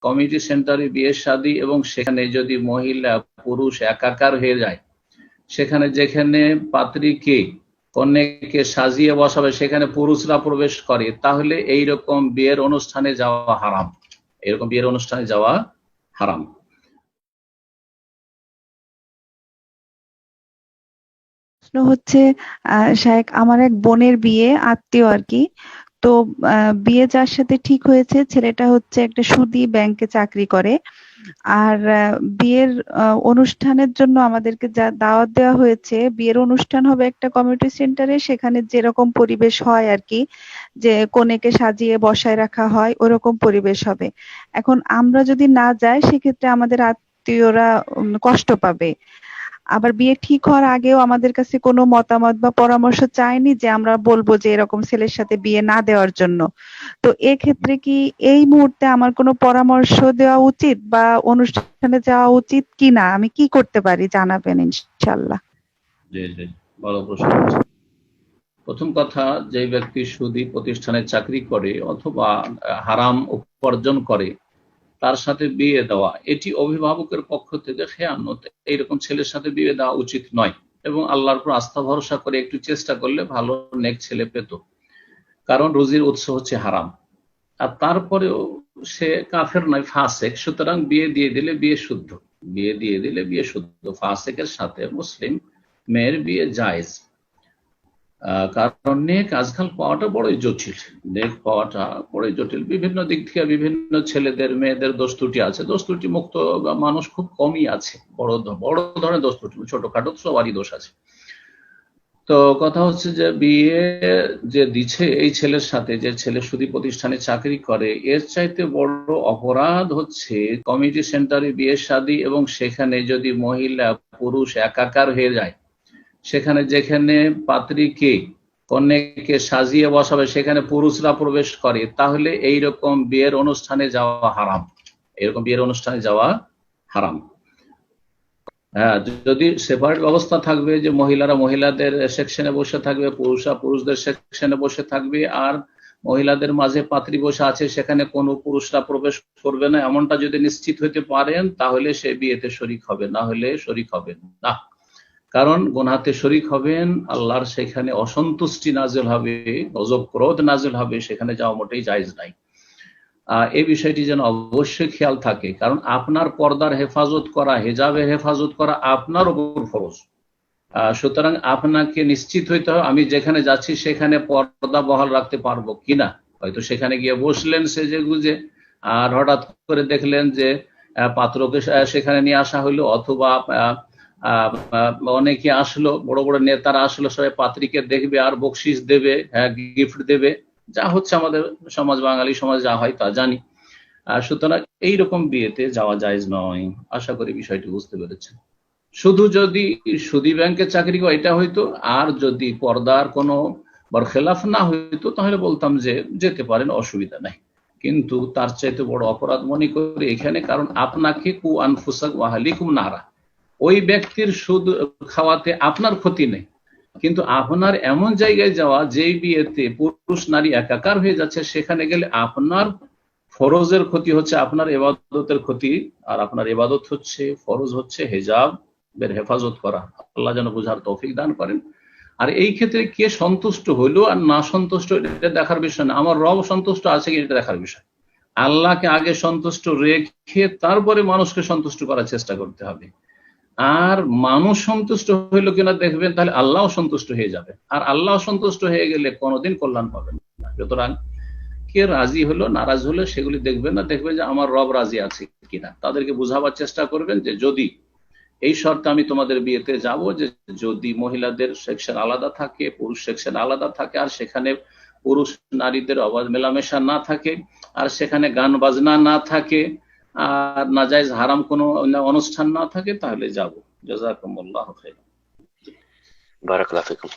Community সেন্টারে বিয়ে শাদী এবং সেখানে যদি মহিলা পুরুষ একাকার হয়ে যায়, সেখানে যেখানে পাত্রীকে কন্যাকে সাজিয়ে বসাবে সেখানে পুরুষরা প্রবেশ করে, তাহলে এইরকম বিয়ের অনুষ্ঠানে যাওয়া হারাম। এরকম বিয়ের অনুষ্ঠানে যাওয়া হারাম। প্রশ্ন হচ্ছে, শায়েখ, আমার এক বোনের বিয়ে, আত্মীয় আর কি। তো বিয়ে যার সাথে ঠিক হয়েছে, ছেলেটা হচ্ছে একটা সুদী ব্যাংকে চাকরি করে। আর বিয়ের অনুষ্ঠানের জন্য আমাদেরকে যা দাওয়াত দেওয়া হয়েছে, বিয়ের অনুষ্ঠান হবে একটা কমিউনিটি সেন্টারে, সেখানে যেরকম পরিবেশ হয় আর কি, যে কনেকে সাজিয়ে বসায় রাখা হয়, ওরকম পরিবেশ হবে। এখন আমরা যদি না যাই, সেক্ষেত্রে আমাদের আত্মীয়রা কষ্ট পাবে। আবার বিয়ে ঠিক হওয়ার আগেও আমাদের কাছে কোনো মতামত বা পরামর্শ চায়নি যে আমরা বলবো যে এরকম ছেলের সাথে বিয়ে না দেওয়ার জন্য। তো এক্ষেত্রে কি এই মুহূর্তে আমার কোনো পরামর্শ দেওয়া উচিত বা অনুষ্ঠানে যাওয়া উচিত কিনা, আমি কি করতে পারি জানাবেন ইনশাআল্লাহ। জি জি, ভালো প্রশ্ন। প্রথম কথা, যে ব্যক্তি সুদী প্রতিষ্ঠানে চাকরি করে অথবা হারাম উপার্জন করে, তার সাথে বিয়ে দেওয়া এটি অভিভাবকের পক্ষ থেকে খেয়ানত। এইরকম ছেলের সাথে বিয়ে দেওয়া উচিত নয়, এবং আল্লাহর উপর আস্থা ভরসা করে একটু চেষ্টা করলে ভালো নেক ছেলে পেত। কারণ রুজির উৎস হচ্ছে হারাম, আর তারপরেও সে কাফের নয়, ফাসেক, সুতরাং বিয়ে দিয়ে দিলে বিয়ে শুদ্ধ। বিয়ে দিয়ে দিলে বিয়ে শুদ্ধ। ফাসেকের সাথে মুসলিম মেয়ের বিয়ে জায়েজ। কারণ নেক আজকাল পাওয়াটা বড়ই জটিল। নেক পাওয়াটা বড়ই জটিল। বিভিন্ন দিক থেকে বিভিন্ন ছেলেদের মেয়েদের দোষ ত্রুটি আছে। দোষ ত্রুটি মুক্ত মানুষ খুব কমই আছে। বড় ধরনের দোষ ত্রুটি, ছোটখাটো সবারই দোষ আছে। তো কথা হচ্ছে যে বিয়ে যে দিচ্ছে এই ছেলের সাথে, যে ছেলে সুদী প্রতিষ্ঠানে চাকরি করে, এর চাইতে বড় অপরাধ হচ্ছে কমিউনিটি সেন্টারে বিয়ে শাদী এবং সেখানে যদি মহিলা পুরুষ একাকার হয়ে যায়, সেখানে যেখানে পাত্রীকে কন্যাকে সাজিয়ে বসাবে সেখানে পুরুষরা প্রবেশ করে, তাহলে এইরকম বিয়ের অনুষ্ঠানে যাওয়া হারাম। এরকম বিয়ের অনুষ্ঠানে যাওয়া হারাম। হ্যাঁ, যদি সেপারেট ব্যবস্থা থাকবে যে মহিলারা মহিলাদের সেকশনে বসে থাকবে, পুরুষরা পুরুষদের সেকশনে বসে থাকবে, আর মহিলাদের মাঝে পাত্রী বসে আছে, সেখানে কোনো পুরুষরা প্রবেশ করবে না, এমনটা যদি নিশ্চিত হতে পারেন, তাহলে সে বিয়েতে শরিক হবে, না হলে শরিক হবেন না। কারণ গুনাহতে শরিক হবেন, আল্লাহর সেখানে অসন্তুষ্টি নাযিল হবে, গজব ক্রোধ নাযিল হবে, সেখানে যাওয়া মোটেই জায়েজ নাই। এই বিষয়টি যেন অবশ্যই খেয়াল থাকে, কারণ আপনার পর্দার হেফাজত করা, হেজাবের হেফাজত করা আপনার উপর ফরজ। সুতরাং আপনাকে নিশ্চিত হইতে হবে আমি যেখানে যাচ্ছি সেখানে পর্দা বহাল রাখতে পারবো কিনা। হয়তো সেখানে গিয়ে বসলেন সেজে গুজে, আর হঠাৎ করে দেখলেন যে পাত্রকে সেখানে নিয়ে আসা হইলো, অথবা অনেকে আসলো, বড় বড় নেতারা আসলো, সবাই পাত্রীকে দেখবে আর বকশিস দেবে, গিফট দেবে, যা হচ্ছে আমাদের সমাজ, বাঙালি সমাজ যা হয় তা জানি। সুতরাং এইরকম বিয়েতে যাওয়া জায়েজ নয়। আশা করি বিষয়টি বুঝতে পেরেছেন। শুধু যদি সুদী ব্যাংকে চাকরি করে এটা হইতো, আর যদি পর্দার কোনো বরখেলাফ না হইতো, তাহলে বলতাম যে যেতে পারেন, অসুবিধা নাই। কিন্তু তার চাইতে বড় অপরাধ মনে করি এখানে, কারণ আপনাকে কু আনফুসাক ওয়া আহলিকুম নারা, ওই ব্যক্তির সুদ খাওয়াতে আপনার ক্ষতি নেই, কিন্তু আপনার এমন জায়গায় যাওয়া যেই বিয়েতে পুরুষ নারী একাকার হয়ে যাচ্ছে, সেখানে গেলে আপনার ফরজের ক্ষতি হচ্ছে, আপনার ইবাদতের ক্ষতি। আর আপনার ইবাদত হচ্ছে, ফরজ হচ্ছে হেজাবের হেফাজত করা। আল্লাহ যেন বুঝার তৌফিক দান করেন। আর এই ক্ষেত্রে কে সন্তুষ্ট হইলো আর না সন্তুষ্ট, এটা দেখার বিষয় না। আমার রব সন্তুষ্ট আছে কি এটা দেখার বিষয়। আল্লাহকে আগে সন্তুষ্ট রেখে তারপরে মানুষকে সন্তুষ্ট করার চেষ্টা করতে হবে। আর মানুষ সন্তুষ্ট হইলো কিনা দেখবেন, তাহলে আল্লাহ সন্তুষ্ট হয়ে যাবে। আর আল্লাহ সন্তুষ্ট হয়ে গেলে কোনোদিন কল্যাণ পাবেন না। সুতরাং কে রাজি হলো নারাজ হলো সেগুলি দেখবেন না, দেখবেন যে আমার রব রাজি আছে কিনা। তাদেরকে বুঝাবার চেষ্টা করবেন যে যদি এই শর্তে আমি তোমাদের বিয়েতে যাব, যে যদি মহিলাদের সেকশন আলাদা থাকে, পুরুষ সেকশন আলাদা থাকে, আর সেখানে পুরুষ নারীদের অবাধ মেলামেশা না থাকে, আর সেখানে গান বাজনা না থাকে, আর নাজায়েজ হারাম কোনো অনুষ্ঠান না থাকে, তাহলে যাব। জাযাকুমুল্লাহু খাইরান। বারাকাল্লাহু ফিকুম।